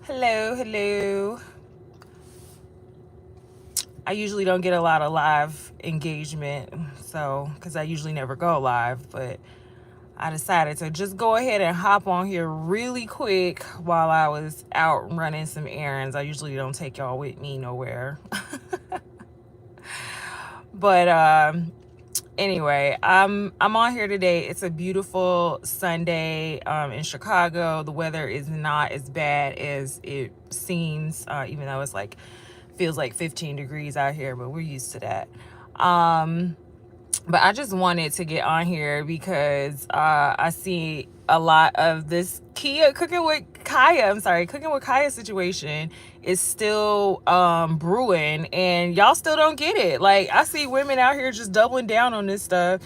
Hello, hello. I usually don't get a lot of live engagement, so because I usually never go live, but I decided to just go ahead and hop on here really quick while I was out running some errands. I usually don't take y'all with me nowhere. But anyway, I'm on here today. It's a beautiful Sunday in Chicago. The weather is not as bad as it seems, even though it's like feels like 15 degrees out here, but we're used to that. But I just wanted to get on here because I see a lot of this cooking with Kaya situation is still brewing, and y'all still don't get it. Like, I see women out here just doubling down on this stuff,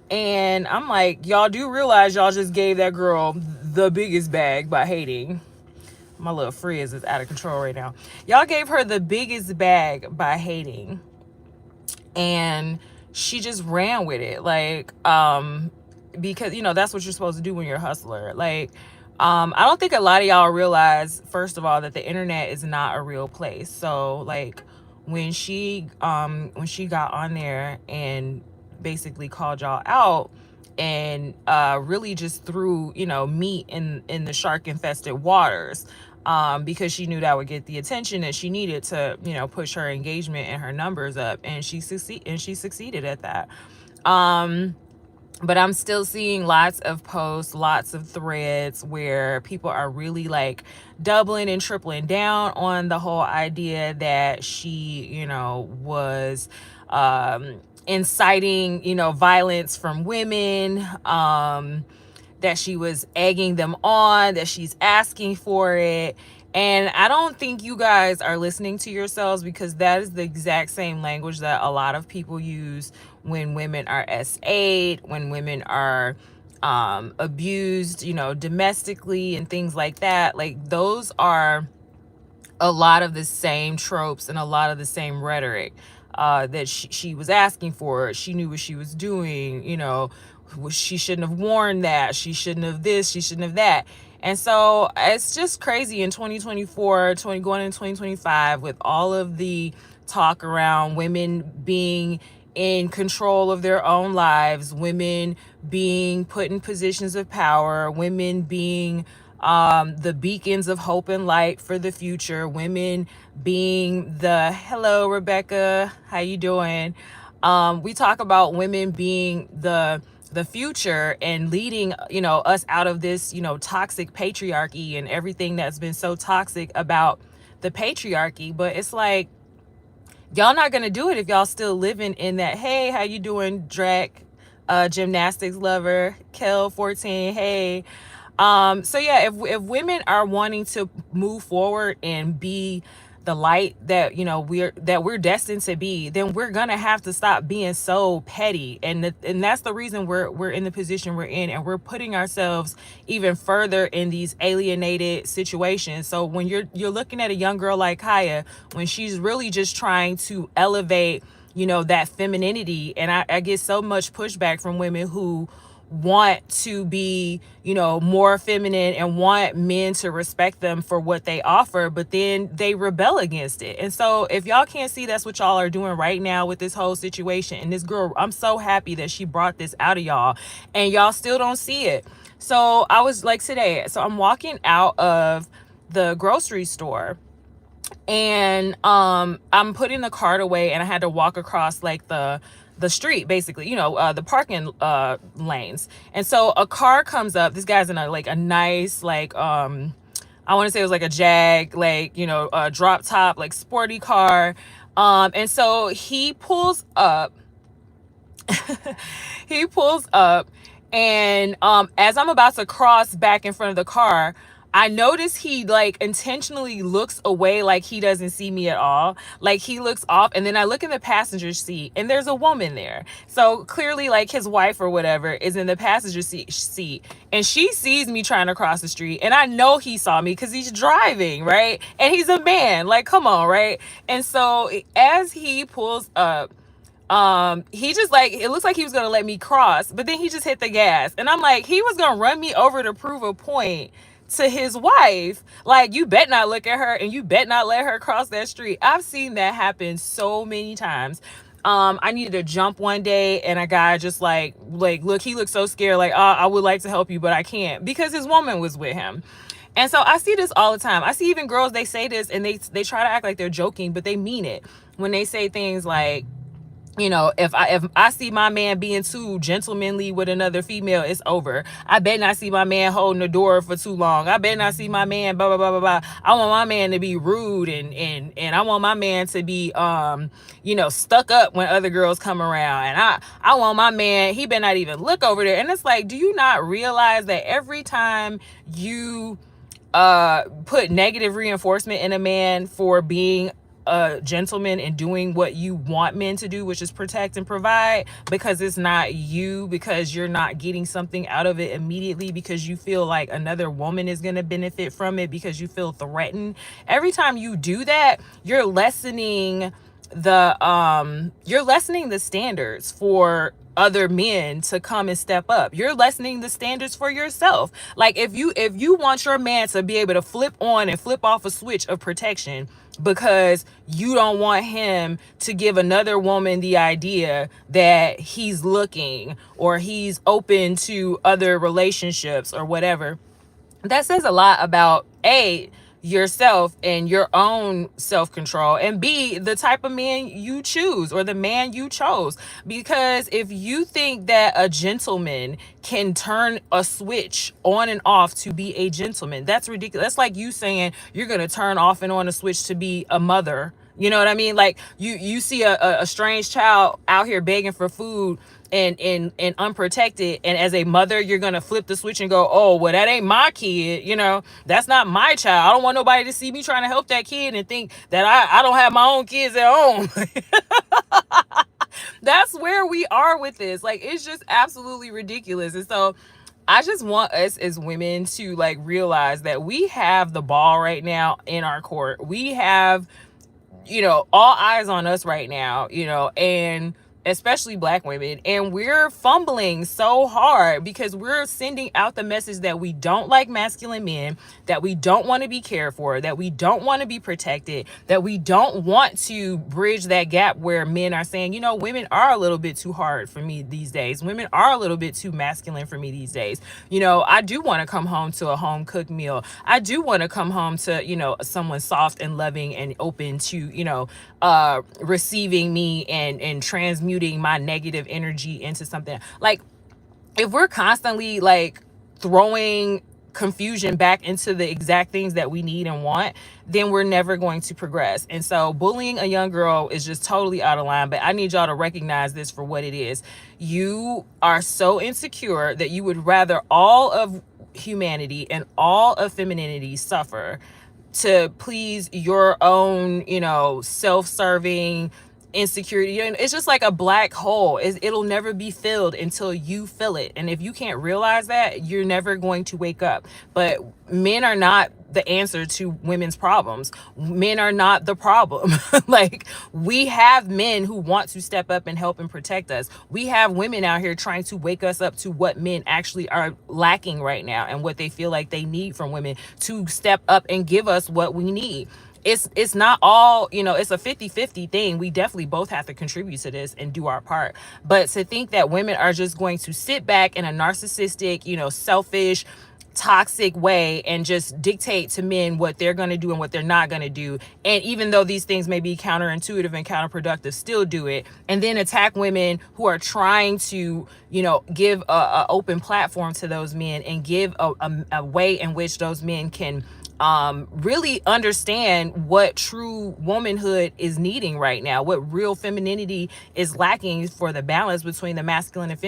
and I'm like, y'all do realize y'all just gave that girl the biggest bag by hating. My little Friz is out of control right now. Y'all gave her the biggest bag by hating, and she just ran with it. Like, because that's what you're supposed to do when you're a hustler. Like, I don't think a lot of y'all realize, first of all, that the internet is not a real place. So like, when she got on there and basically called y'all out and really just threw meat in the shark infested waters, because she knew that would get the attention that she needed to push her engagement and her numbers up, and she succeeded at that. But I'm still seeing lots of posts, lots of threads where people are really like doubling and tripling down on the whole idea that she, was inciting, violence from women, that she was egging them on, that she's asking for it. And I don't think you guys are listening to yourselves, because that is the exact same language that a lot of people use when women are SA'd, when women are abused, domestically and things like that. Like, those are a lot of the same tropes and a lot of the same rhetoric that she was asking for. She knew what she was doing, she shouldn't have worn that, she shouldn't have this, she shouldn't have that. And so it's just crazy in 2024, going into 2025, with all of the talk around women being in control of their own lives, women being put in positions of power, women being the beacons of hope and light for the future, women being hello Rebecca, how you doing? We talk about women being the future and leading us out of this toxic patriarchy and everything that's been so toxic about the patriarchy. But it's like, y'all not gonna do it if y'all still living in that. Hey, how you doing, Drac? Gymnastics lover, Kel 14. Hey. So yeah, if women are wanting to move forward and be the light that we're destined to be, then we're gonna have to stop being so petty, and that's the reason we're in the position we're in, and we're putting ourselves even further in these alienated situations. So when you're looking at a young girl like Kaya, when she's really just trying to elevate that femininity, and I get so much pushback from women who want to be more feminine and want men to respect them for what they offer, but then they rebel against it. And so if y'all can't see, that's what y'all are doing right now with this whole situation. And this girl, I'm so happy that she brought this out of y'all, and y'all still don't see it. So I was like, today, so I'm walking out of the grocery store, and I'm putting the cart away, and I had to walk across like the street, basically, the parking lanes. And so a car comes up. This guy's in a nice, like, I want to say it was like a Jag, like, a drop top, like, sporty car. And so he pulls up. He pulls up, and as I'm about to cross back in front of the car, I notice he like intentionally looks away, like he doesn't see me at all. Like, he looks off, and then I look in the passenger seat, and there's a woman there. So clearly, like, his wife or whatever is in the passenger seat, and she sees me trying to cross the street, and I know he saw me because he's driving, right? And he's a man. Like, come on, right? And so as he pulls up, he just, like, it looks like he was gonna let me cross, but then he just hit the gas, and I'm like, he was gonna run me over to prove a point to his wife. Like, you bet not look at her and you bet not let her cross that street. I've seen that happen so many times. I needed to jump one day and a guy just like look, he looked so scared, like, I would like to help you, but I can't, because his woman was with him. And so I see this all the time. I see even girls, they say this and they try to act like they're joking, but they mean it when they say things like, you know, if I see my man being too gentlemanly with another female, it's over. I bet not see my man holding the door for too long. I bet not see my man blah blah blah blah blah. I want my man to be rude and I want my man to be you know, stuck up when other girls come around. And I want my man, he better not even look over there. And it's like, do you not realize that every time you put negative reinforcement in a man for being a gentleman and doing what you want men to do, which is protect and provide, because it's not you, because you're not getting something out of it immediately, because you feel like another woman is going to benefit from it, because you feel threatened. Every time you do that, you're lessening the standards for other men to come and step up. You're lessening the standards for yourself. Like, if you want your man to be able to flip on and flip off a switch of protection because you don't want him to give another woman the idea that he's looking or he's open to other relationships or whatever, that says a lot about A, yourself and your own self-control, and B, the type of man you choose or the man you chose. Because if you think that a gentleman can turn a switch on and off to be a gentleman, that's ridiculous. That's like you saying you're gonna turn off and on a switch to be a mother. You know what I mean? Like, you see a strange child out here begging for food and unprotected, and as a mother you're gonna flip the switch and go, oh well, that ain't my kid, you know, that's not my child. I don't want nobody to see me trying to help that kid and think that I don't have my own kids at home. That's where we are with this. Like, it's just absolutely ridiculous. And so I just want us as women to like realize that we have the ball right now in our court. We have, you know, all eyes on us right now, you know, and especially Black women, and we're fumbling so hard because we're sending out the message that we don't like masculine men, that we don't want to be cared for, that we don't want to be protected, that we don't want to bridge that gap where men are saying, you know, women are a little bit too hard for me these days. Women are a little bit too masculine for me these days. You know, I do want to come home to a home cooked meal. I do want to come home to, you know, someone soft and loving and open to, you know, receiving me and transmuting my negative energy into something. Like, if we're constantly like throwing confusion back into the exact things that we need and want, then we're never going to progress. And so bullying a young girl is just totally out of line. But I need y'all to recognize this for what it is. You are so insecure that you would rather all of humanity and all of femininity suffer to please your own, you know, self-serving insecurity. And it's just like a black hole. It'll never be filled until you fill it. And if you can't realize that, you're never going to wake up. But men are not the answer to women's problems. Men are not the problem. Like, we have men who want to step up and help and protect us. We have women out here trying to wake us up to what men actually are lacking right now and what they feel like they need from women to step up and give us what we need. It's not all, you know, it's a 50-50 thing. We definitely both have to contribute to this and do our part. But to think that women are just going to sit back in a narcissistic, you know, selfish, toxic way and just dictate to men what they're going to do and what they're not going to do, and even though these things may be counterintuitive and counterproductive, still do it, and then attack women who are trying to, you know, give a open platform to those men and give a way in which those men can really understand what true womanhood is needing right now, what real femininity is lacking for the balance between the masculine and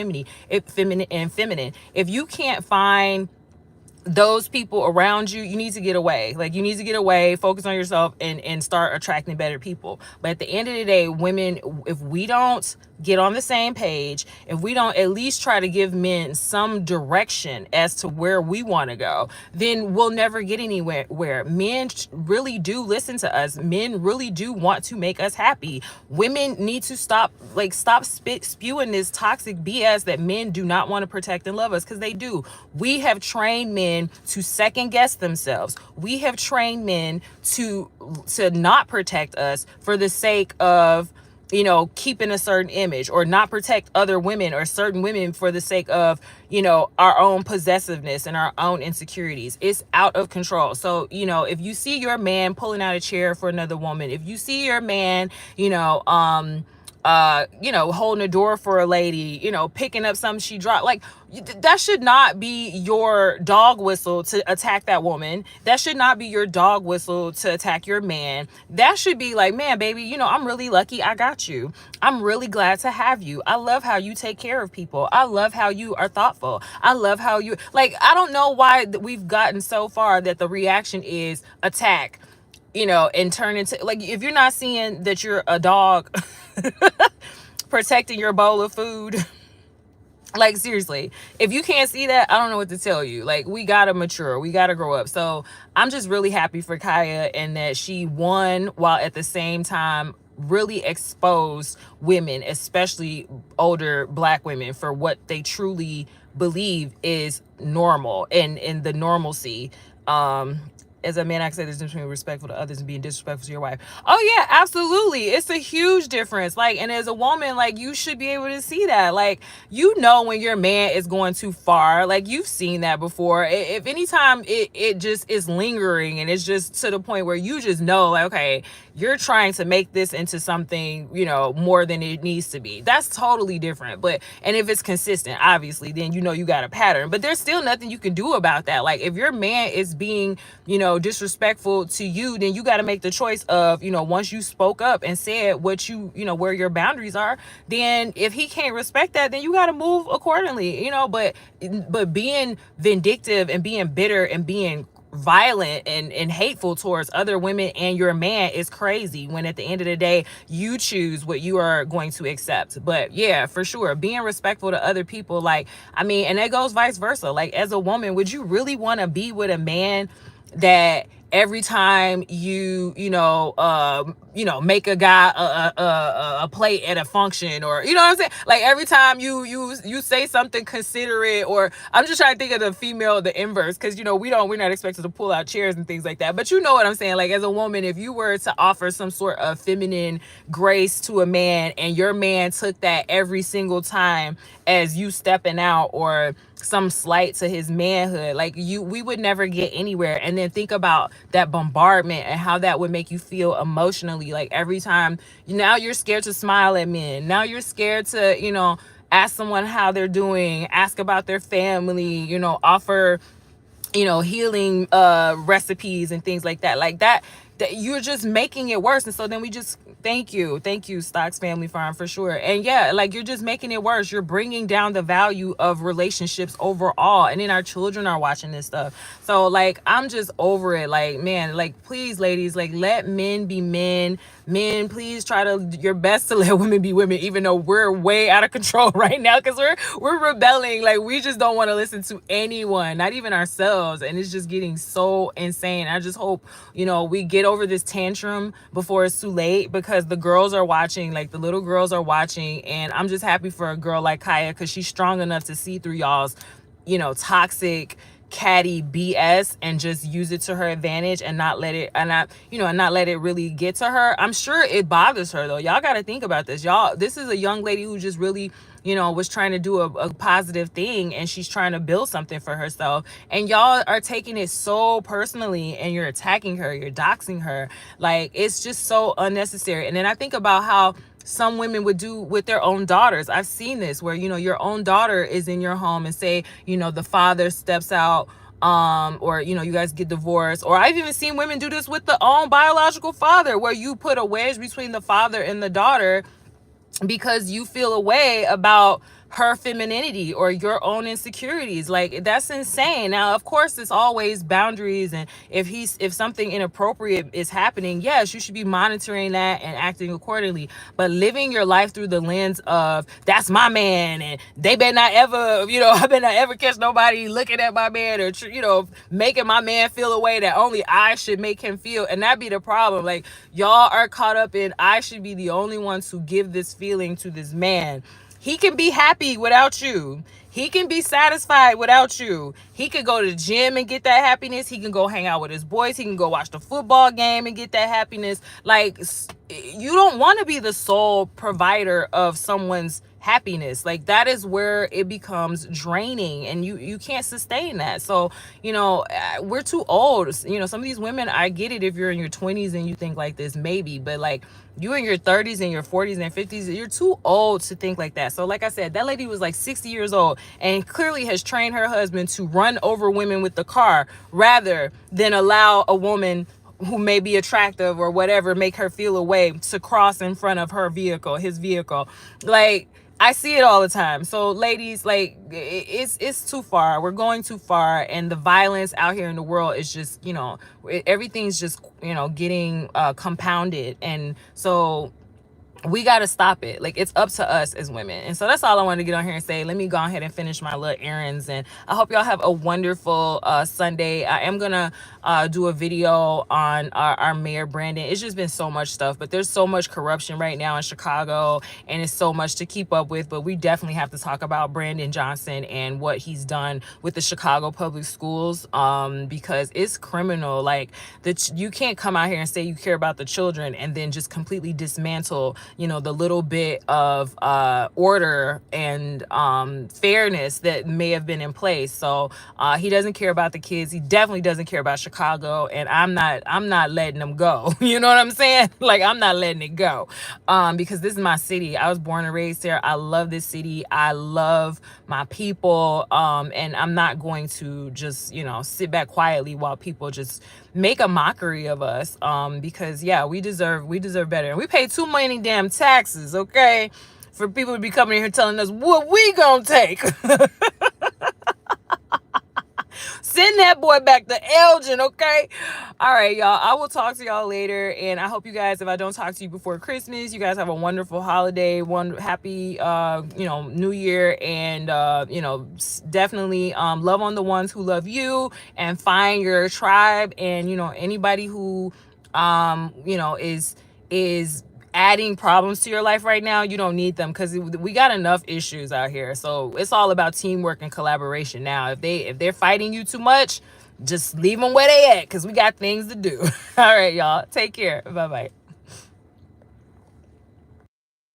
feminine. If you can't find those people around you, you need to get away. Like, you need to get away, focus on yourself, and start attracting better people. But at the end of the day, women, if we don't get on the same page, if we don't at least try to give men some direction as to where we want to go, then we'll never get anywhere. Where men really do listen to us, men really do want to make us happy. Women need to stop spewing this toxic BS that men do not want to protect and love us, because they do. We have trained men to second guess themselves. We have trained men to not protect us for the sake of keeping a certain image, or not protect other women or certain women for the sake of, our own possessiveness and our own insecurities. It's out of control. So, if you see your man pulling out a chair for another woman, if you see your man, holding a door for a lady, picking up something she dropped, like, that should not be your dog whistle to attack that woman. That should not be your dog whistle to attack your man. That should be like, man, baby, I'm really lucky I got you. I'm really glad to have you. I love how you take care of people. I love how you are thoughtful. I love how you, like, I don't know why we've gotten so far that the reaction is attack, and turn into, like, if you're not seeing that you're a dog protecting your bowl of food, like, seriously, if you can't see that, I don't know what to tell you. Like, we gotta mature, we gotta grow up. So I'm just really happy for Kaya, and that she won, while at the same time really exposed women, especially older Black women, for what they truly believe is normal and the normalcy. As a man, I can say there's a difference between respectful to others and being disrespectful to your wife. Oh yeah, absolutely. It's a huge difference. Like, and as a woman, like, you should be able to see that. Like, when your man is going too far. Like, you've seen that before. If anytime it just is lingering, and it's just to the point where you just know, like, okay, you're trying to make this into something, more than it needs to be. That's totally different. And if it's consistent, obviously, then you got a pattern. But there's still nothing you can do about that. Like, if your man is being, disrespectful to you, then you got to make the choice of, once you spoke up and said what where your boundaries are, then if he can't respect that, then you got to move accordingly, but being vindictive and being bitter and being violent and hateful towards other women and your man is crazy, when at the end of the day you choose what you are going to accept. But yeah, for sure, being respectful to other people, like, and that goes vice versa. Like, as a woman, would you really want to be with a man that every time you make a guy a plate at a function, or what I'm saying, like, every time you say something considerate, or I'm just trying to think of the inverse, because we're not expected to pull out chairs and things like that, but you know what I'm saying. Like, as a woman, if you were to offer some sort of feminine grace to a man, and your man took that every single time as you stepping out, or some slight to his manhood, like, we would never get anywhere. And then think about that bombardment and how that would make you feel emotionally. Like, every time, now you're scared to smile at men, now you're scared to ask someone how they're doing, ask about their family, offer healing recipes and things like that. Like, that you're just making it worse. And so then we just thank you Stocks Family Farm, for sure. And yeah, like, you're just making it worse. You're bringing down the value of relationships overall, and then our children are watching this stuff. So, like, I'm just over it. Like, man, like, please, ladies, like, let men be men. Please try your best to let women be women, even though we're way out of control right now, because we're rebelling. Like, we just don't want to listen to anyone, not even ourselves, and it's just getting so insane. I just hope we get over this tantrum before it's too late, because the girls are watching, like, the little girls are watching, and I'm just happy for a girl like Kaya, because she's strong enough to see through y'all's toxic catty BS and just use it to her advantage, and not let it really get to her. I'm sure it bothers her, though. Y'all got to think about this. Y'all, this is a young lady who just really was trying to do a positive thing, and she's trying to build something for herself, and y'all are taking it so personally, and you're attacking her, you're doxing her. Like, it's just so unnecessary. And then I think about how some women would do with their own daughters. I've seen this where, your own daughter is in your home, and say, the father steps out, or, you guys get divorced. Or I've even seen women do this with the own biological father, where you put a wedge between the father and the daughter, because you feel a way about her femininity or your own insecurities. Like, that's insane. Now, of course, it's always boundaries, and if something inappropriate is happening, yes, you should be monitoring that and acting accordingly. But living your life through the lens of that's my man, and they better not ever, I better not ever catch nobody looking at my man, or making my man feel a way that only I should make him feel. And that be the problem. Like, y'all are caught up in I should be the only one to give this feeling to this man. He can be happy without you. He can be satisfied without you. He could go to the gym and get that happiness. He can go hang out with his boys. He can go watch the football game and get that happiness. Like, you don't want to be the sole provider of someone's happiness. Like, that is where it becomes draining, and you can't sustain that. So, we're too old. Some of these women, I get it if you're in your 20s and you think like this, maybe, but like, you in your 30s and your 40s and 50s, you're too old to think like that. So like I said, that lady was like 60 years old and clearly has trained her husband to run over women with the car rather than allow a woman who may be attractive or whatever, make her feel a way to cross in front of his vehicle. Like, I see it all the time. So ladies, like, it's too far. We're going too far, and the violence out here in the world is just, everything's just, getting compounded. And so we got to stop it. Like, it's up to us as women. And so that's all I wanted to get on here and say. Let me go ahead and finish my little errands, and I hope y'all have a wonderful Sunday. I am gonna do a video on our mayor Brandon. It's just been so much stuff, but there's so much corruption right now in Chicago, and it's so much to keep up with. But we definitely have to talk about Brandon Johnson and what he's done with the Chicago public schools, because it's criminal. Like, you can't come out here and say you care about the children and then just completely dismantle the little bit of order and fairness that may have been in place. So he doesn't care about the kids. He definitely doesn't care about Chicago, and I'm not letting them go. You know what I'm saying? Like, I'm not letting it go, because this is my city. I was born and raised here. I love this city. I love my people, and I'm not going to just sit back quietly while people just make a mockery of us, because we deserve better, and we pay too many damn taxes, okay, for people to be coming in here telling us what we gonna take. Send that boy back to Elgin, okay? All right, y'all. I will talk to y'all later, and I hope you guys, if I don't talk to you before Christmas, you guys have a wonderful holiday, one happy, New Year, and definitely love on the ones who love you, and find your tribe, and anybody who is adding problems to your life right now, you don't need them, because we got enough issues out here. So it's all about teamwork and collaboration now. If they're fighting you too much, just leave them where they at, because we got things to do. All right, y'all, take care. Bye-bye.